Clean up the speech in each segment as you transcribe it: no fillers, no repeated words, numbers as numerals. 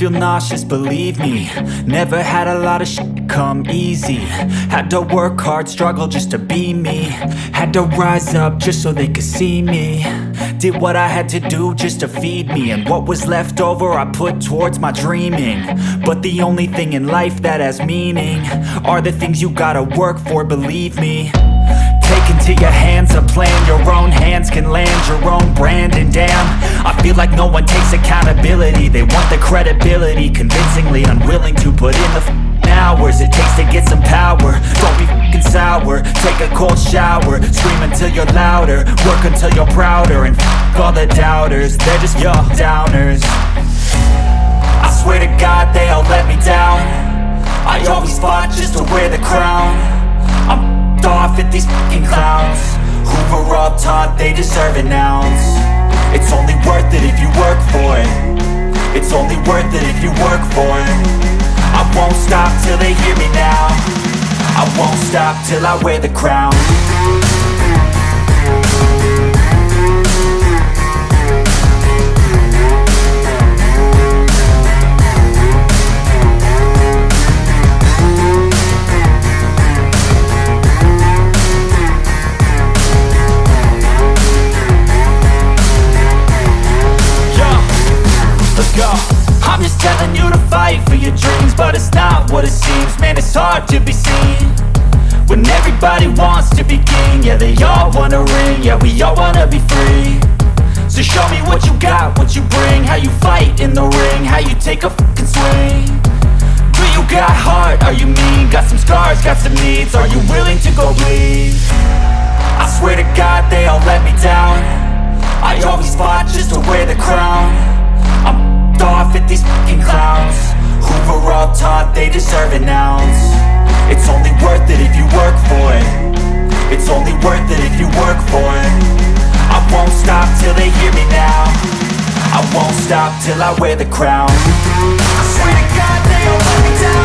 feel nauseous, believe me. Never had a lot of shit come easy. Had to work hard, struggle just to be me. Had to rise up just so they could see me. Did what I had to do just to feed me, and what was left over I put towards my dreaming. But the only thing in life that has meaning are the things you gotta work for, believe me. Take into your hands a plan, your own hands can land your own brand. And damn, I feel like no one takes accountability. They want the credibility, convincingly unwilling to put in the hours it takes to get some power. Don't be f***ing sour, take a cold shower. Scream until you're louder, work until you're prouder. And f*** all the doubters, they're just your downers. I swear to God they all let me down. I always fought just to wear the crown. I'm off at these fucking clowns who were all taught they deserve an ounce. It's only worth it if you work for it. It's only worth it if you work for it. I won't stop till they hear me now. I won't stop till I wear the crown. I'm just telling you to fight for your dreams, but it's not what it seems. Man, it's hard to be seen when everybody wants to be king. Yeah, they all wanna ring, yeah, we all wanna be free. So show me what you got, what you bring, how you fight in the ring, how you take a fucking swing. Do you got heart, are you mean? Got some scars, got some needs, are you willing to go bleed? I swear to God they all let me down. I always fought just to wear the crown. I'm off at these fucking clowns who were all taught they deserve an ounce. It's only worth it if you work for it. It's only worth it if you work for it. I won't stop till they hear me now. I won't stop till I wear the crown. I swear to God they all let me down.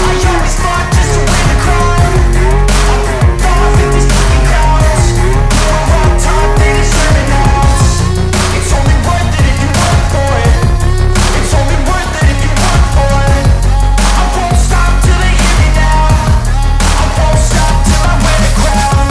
I always fought just to wear the crown. I'm off at these fucking clowns who were all taught they deserve an ounce. It's only worth it if you work for it. It's only worth it if you work for it. I won't stop till they hear me now. I won't stop till I wear the crown.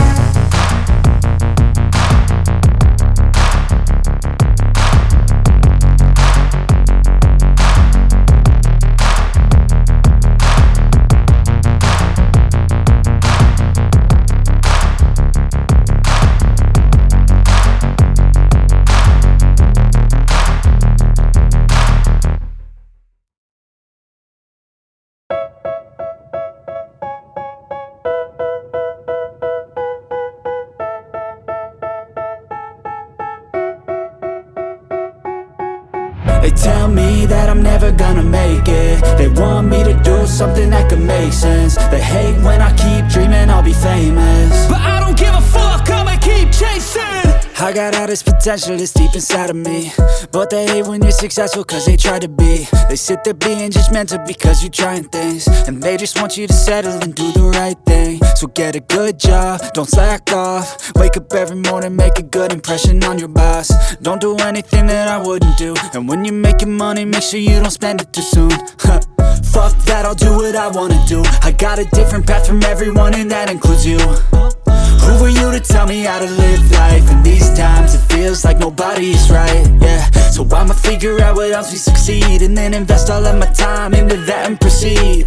They tell me that I'm never gonna make it. They want me to do something that could make sense. They hate when I keep dreaming I'll be famous, but I don't give a fuck, I'ma keep chasing. I got all this potential that's deep inside of me, but they hate when you're successful cause they try to be. They sit there being judgmental because you're trying things, and they just want you to settle and do the right thing. So get a good job, don't slack off. Wake up every morning, make a good impression on your boss. Don't do anything that I wouldn't do, and when you're making money, make sure you don't spend it too soon. Fuck that, I'll do what I wanna do. I got a different path from everyone and that includes you. Who are you to tell me how to live life? In these times it feels like nobody's right, yeah. So I'ma figure out what else we succeed, and then invest all of my time into that and proceed.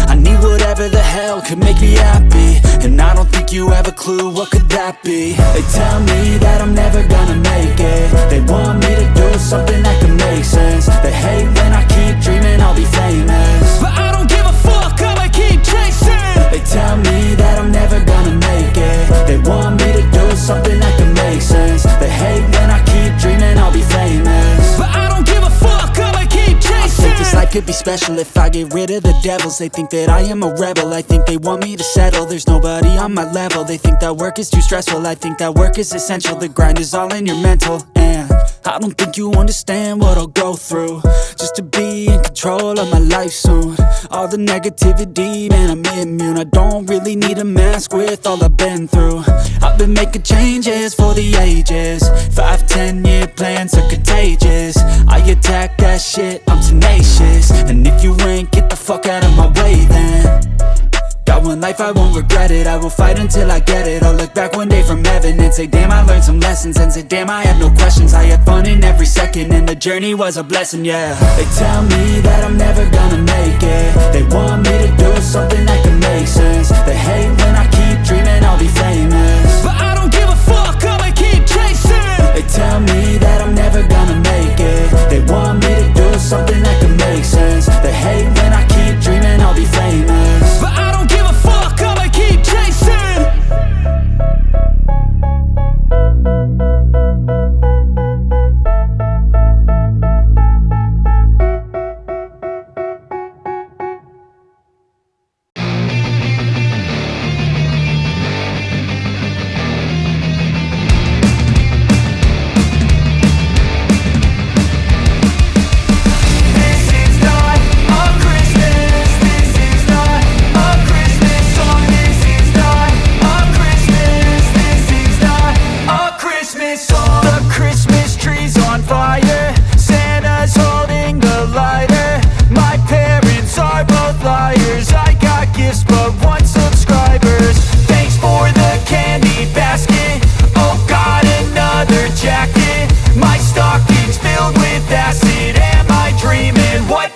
I need whatever the hell could make me happy, and I don't think you have a clue what could that be. They tell me that I'm never gonna make it. They want me to do something that could make sense. They hate when I keep dreaming I'll be famous, but I don't give a fuck, I'ma keep chasing. They tell me that I'm never gonna make it. They want me to do something that can make sense. They hate when I keep dreaming I'll be famous, but I don't give a fuck, I'ma keep chasing. I think this life could be special if I get rid of the devils. They think that I am a rebel, I think they want me to settle. There's nobody on my level, they think that work is too stressful. I think that work is essential, the grind is all in your mental. And I don't think you understand what I'll go through just to be in control of my life soon. All the negativity, man, I'm immune. I don't really need a mask with all I've been through. I've been making changes for the ages. 5, 10-year plans are contagious. I attack that shit, I'm tenacious. And if you ain't, get the fuck out of my way then. Got one life, I won't regret it. I will fight until I get it. I'll look back one day from heaven and say, damn, I learned some lessons. And say, damn, I have no questions. I had fun in every second, and the journey was a blessing, yeah. They tell me that I'm never gonna make it. They want me to do something that can make sense. They hate when I keep dreaming I'll be famous, but I don't give a fuck, I'ma keep chasing. They tell me that I'm never gonna make it. They want me to do something that can make sense. They hate when I keep dreaming I'll be famous, but I don't give a fuck, I'ma keep chasing.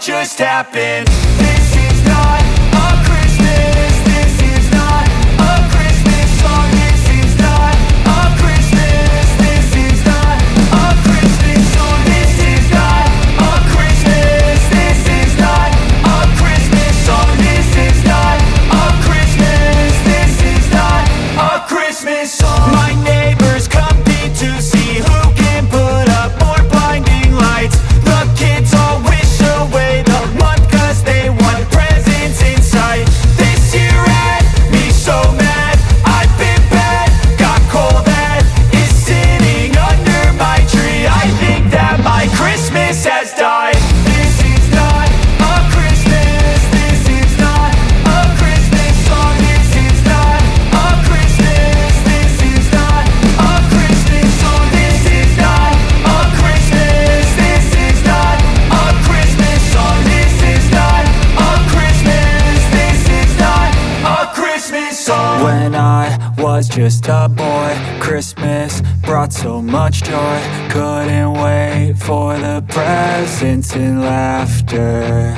Just happened. This is not a Christmas. This is not a Christmas song. This is not a Christmas. This is not a Christmas song. This is not a Christmas. This is not a Christmas song. This is not a Christmas. This is not a Christmas song. My neighbors compete to see who can put up more blinding lights. The kids all wish away the month 'cause they want presents in sight. This year had me so mad, I've been bad, got coal that is sitting under my tree. I think that my Christmas has died. This is not a Christmas. This is not a Christmas song. This is not a Christmas. This is not a Christmas song. This is not a Christmas. This is not a Christmas song. This is not a Christmas. This is not a Christmas song. When I was just a boy, Christmas brought so much joy. Couldn't wait for the presents and laughter.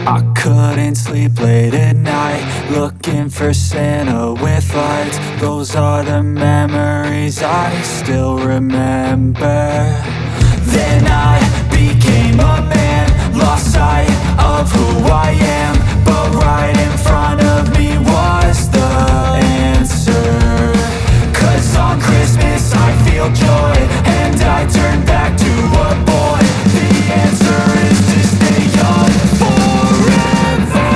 I couldn't sleep late at night, looking for Santa with lights. Those are the memories I still remember. Then I became a man, lost sight of who I am, but right in front of me was the answer. 'Cause on Christmas I feel joy, and I turn back to a boy. The answer is to stay young forever.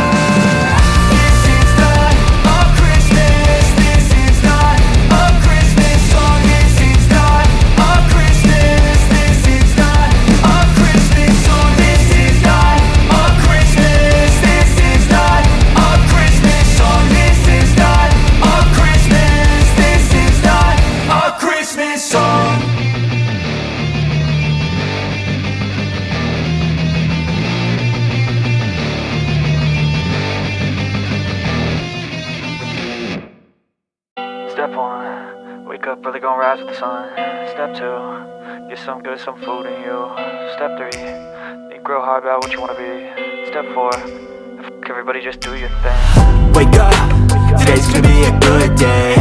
This is not a Christmas. This is not a Christmas song. This is not a Christmas. This is not a Christmas song. This is not a Christmas. This is not a Christmas song. This is not a Christmas. This is not a Christmas song. Step 1, wake up early, gonna rise with the sun. Step 2, get some good, some food in you. Step 3, think real hard about what you wanna be. Step 4, everybody just do your thing. Wake up, today's gonna be a good day.